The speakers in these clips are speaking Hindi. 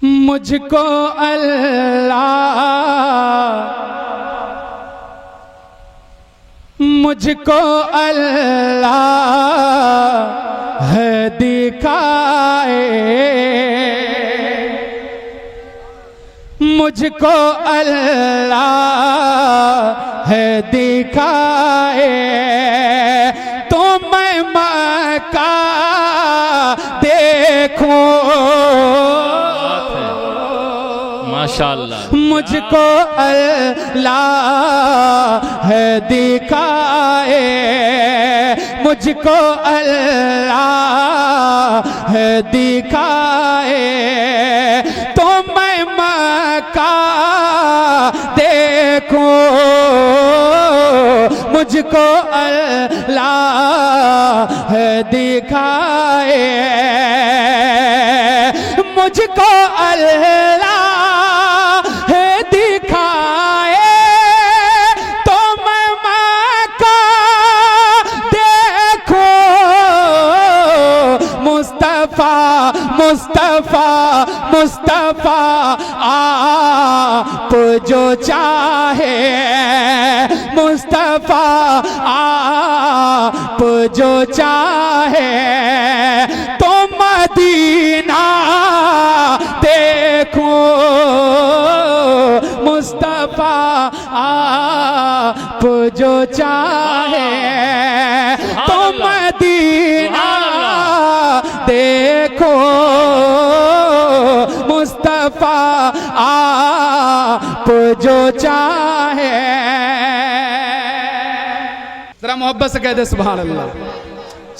मुझको अल्लाह है दिखाए, मुझको अल्लाह है दिखाए, तो मैं मक्का देखूं। माशाअल्लाह। मुझको अल्लाह है दिखाए, मुझको अल्लाह है दिखाए, तो मैं मक्का देखूं। मुझको अल्लाह है दिखाए, मुझको अल्लाह है दिखाए, तो मैं मक्का देखूं। मुस्तफा मुस्तफा मुस्तफा आप जो चाहे, मुस्तफा आप जो चाहे, तो मदीना देखूं। मुस्तफा आप जो चाहे, तो मदीना देखो। मुस्तफा आप जो चाहे। जरा मोहब्बत से कह दे सुभान अल्लाह।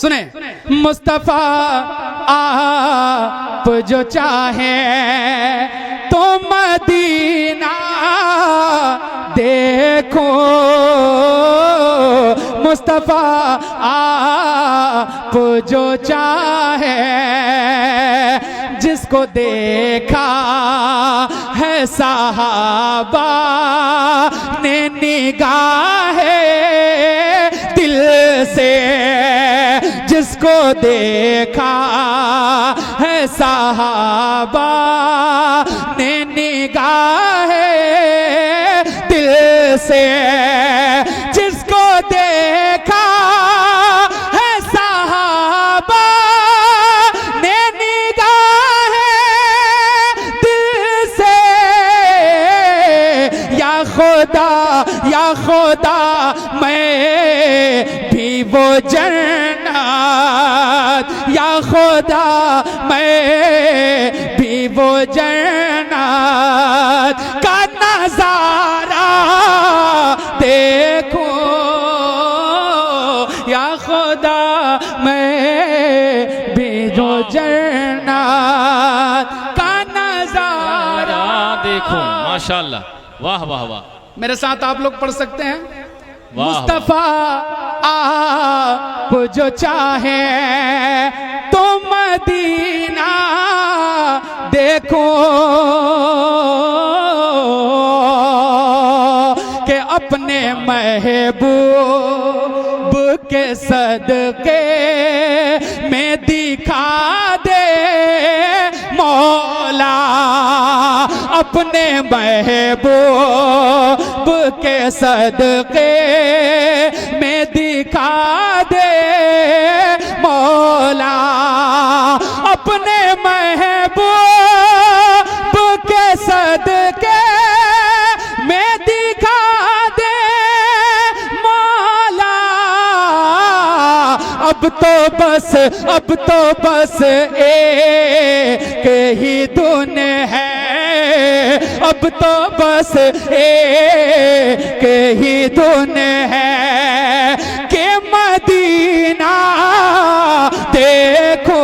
सुने, मुस्तफा आप जो चाहे, तो मदीना देखो। मुस्तफा आप जो चाहे, जिसको देखा है सहाबा ने निगाहे दिल से, जिसको देखा है सहाबा ने निगाहे दिल से, जिसको देखा है सहाबा ने निगाहे दिल से। या खुदा मैं भी वो जन्नत, या खुदा मैं भी वो जन्नत का नजारा देखूं। या खुदा मैं भी वो जन्नत का नजारा देखूं। माशाअल्लाह, वाह वाह वाह। मेरे साथ आप लोग पढ़ सकते हैं। वाह, मुस्तफा आप जो चाहे, तो मदीना देखो। के अपने महबूब के सदके में दिखा दे मौला, अपने महबूब के सदके में दिखा दे मौला, अपने महबूब के सदके में दिखा दे मौला। अब तो बस एक ही धुन है, अब तो बस एक ही धुन है, कि मदीना देखो।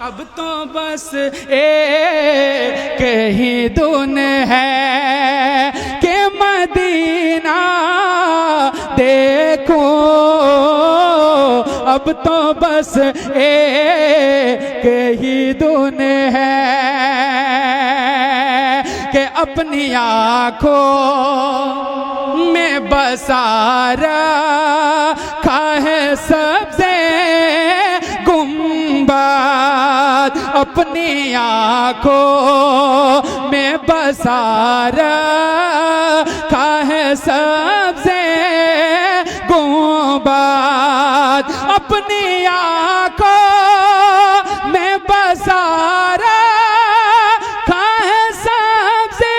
अब तो बस एक ही धुन है, कि मदीना देखो। अब तो बस एक ही धुन है, कि अपनी आँखों में बसा रखा है सबसे गुंबद, अपनी आँखों में बसा रखा है सबसे गुंबद, अपनी आँखों में बसा रखा है सबसे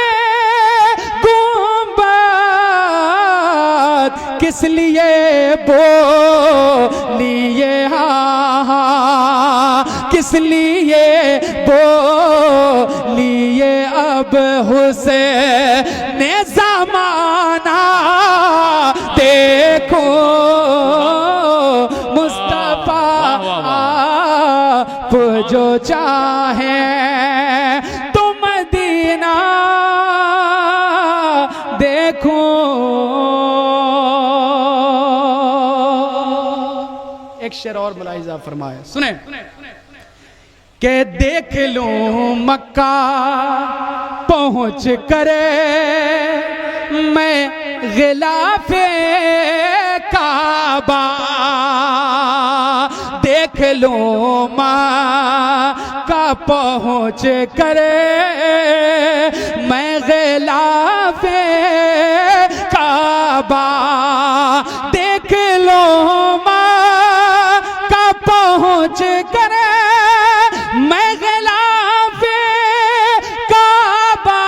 गुंबद। किस लिए बोलिए हाँ, किस लिए बोलिए अब हुसैन ज़माना देखो मुस्तफा आप जो चाहे तो मदीना देखो। एक शेर और मुलाहिजा फरमाए, सुने के देख लूं मक्का पहुंच करे मैं गिलाफे काबा, देख लूं मक्का पहुंच करे मैं गिलाफे काबा, देख लो मक्का पहुंच करे मैं गिलाफे काबा,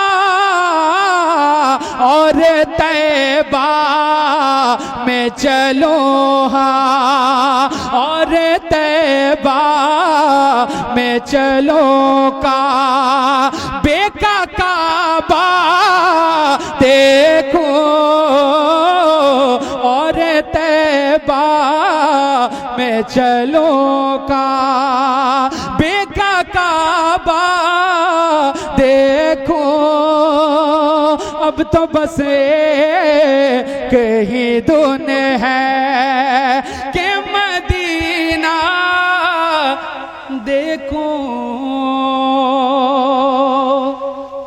और तैबा में चलो हाँ, और तैबा में चलो का बेका काबा देखो, और तैबा में चलो का बेका काबा देखो। अब तो बस कहीं धुन है कि मदीना देखो।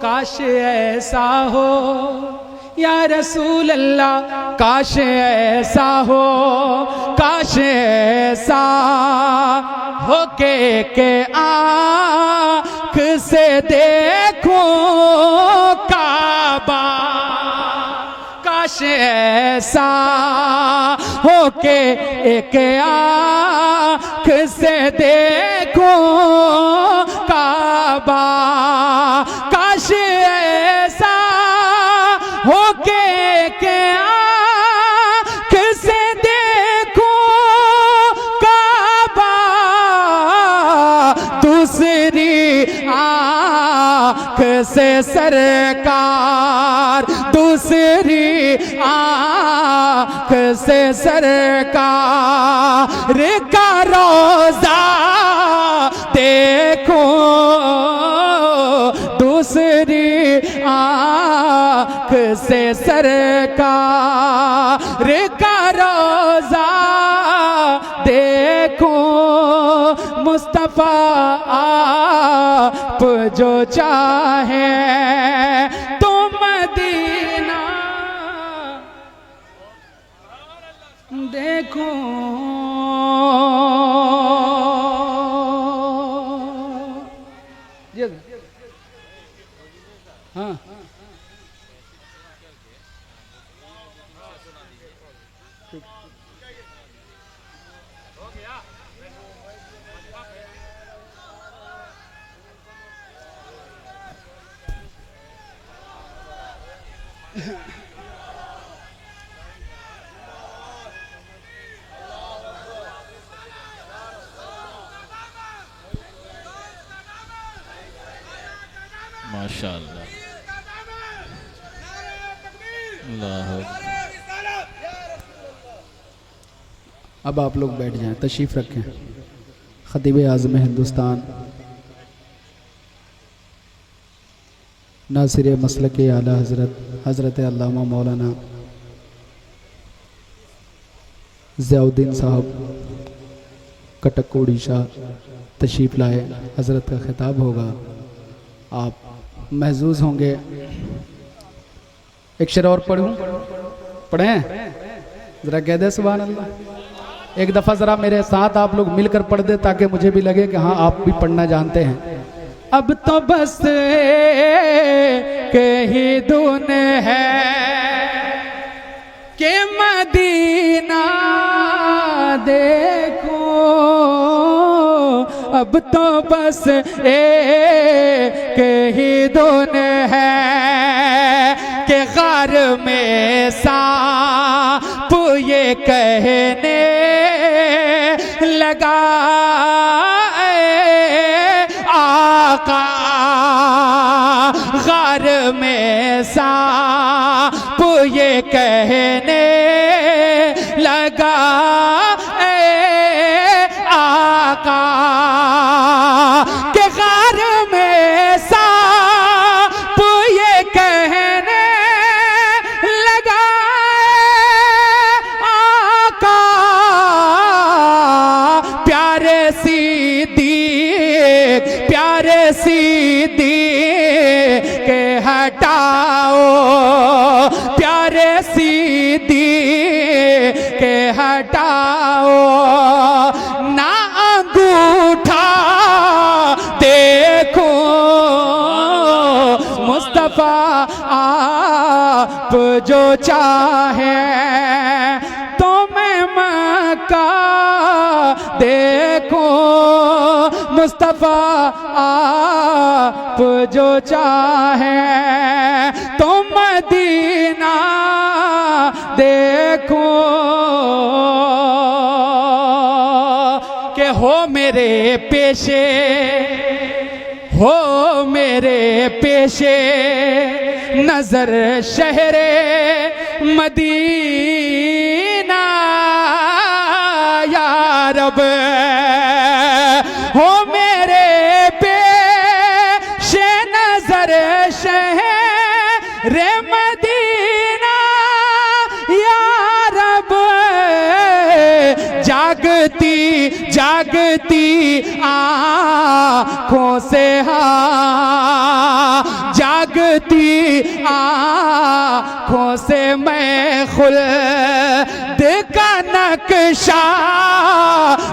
काश ऐसा हो या रसूल अल्लाह, काश ऐसा हो, काश ऐसा हो के आँख से देखो काबा, काश ऐसा हो के एक आँख से देखो काबा, काश ऐसा हो के आँख से देखो काबा, दूसरी आँख से सरकार, दूसरी आँख से सरकार का रोज़ा देखो, दूसरी आँख से सरकार का रोज़ा देखो। मुस्तफ़ा आप जो चाहे तो मदीना देखो। हाँ माशाअल्लाह, अल्लाह। अब आप लोग बैठ जाएं, तशरीफ़ रखें। खतीब आज़म हिंदुस्तान, नासिर मसलक आला हज़रत अल्लामा मौलाना ज़ियाउद्दीन साहब कटक उड़ीसा तशरीफ़ लाए। हज़रत का खिताब होगा, आप महजूज होंगे। एक शेर और पढ़ूं, पढ़ें ज़रा कह दे सुभान अल्लाह। एक दफ़ा ज़रा मेरे साथ आप लोग मिलकर पढ़ दे ताकि मुझे भी लगे कि हाँ आप भी पढ़ना जानते हैं। अब तो बस ही धुन है कि मदीना देखो, अब तो बस ही धुन है कि गार में सांप ये कहने लगा आका, गार में सांप ये कहने लगा आका, के गार में सांप ये कहने लगा आका, प्यारे सिद्दीक के हटाओ, प्यारे सिद्दीक के हटाओ, ना अंगूठा देखो मुस्तफा आप जो चाहे, तो मैं मक्का देखो मुस्तफा आप जो चाहे, तो मदीना देखो, के हो मेरे पेशे, हो मेरे पेशे नजर शहरे मदीना या रब, हो मेरे पेशे नजर शहरे मदीना या रब, जागती जागती आँखों से हाँ, जागती आँखों से मैं खुल्द का नक्शा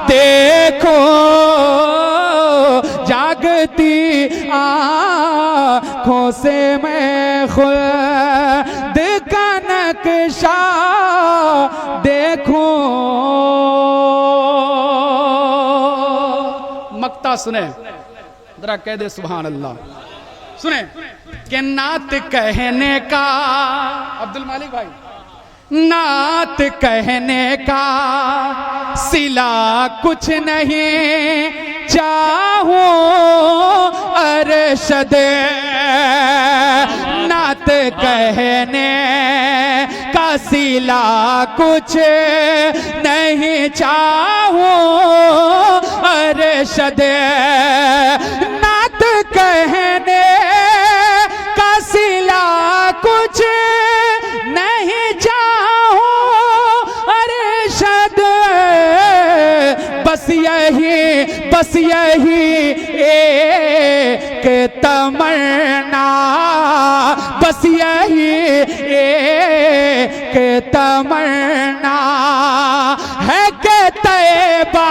देखो, जागती आँखों से मैं खुल्द का नक्शा देखो। मक्ता सुने जरा, कह दे सुभान अल्लाह। सुने कि नात कहने का, अब्दुल मालिक भाई, नात कहने का सिला कुछ नहीं, चाहो अरशद, नात कहने का सिला कुछ नहीं, चाहो अरशद, नात कहने का सिला कुछ नहीं, चाहो अरशद, बस यही एक तमन्ना, बस यही एक तमन्ना है कि तैबा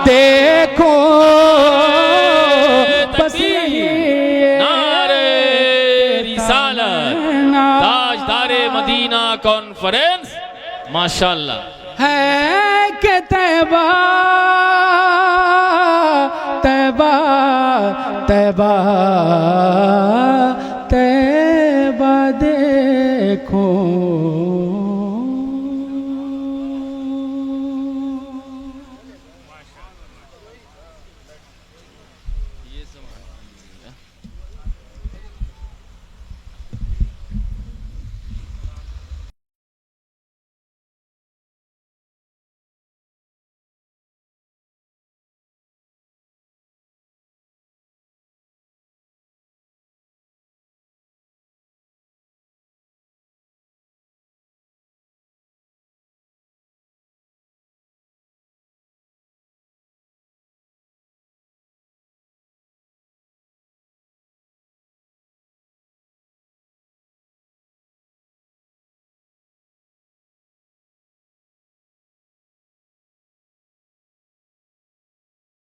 देखो, बस यही नारे रिसालत, ताजदारे मदीना कॉन्फ्रेंस, माशाअल्लाह है कि तैबा तैबा तैबा तैबा देखो।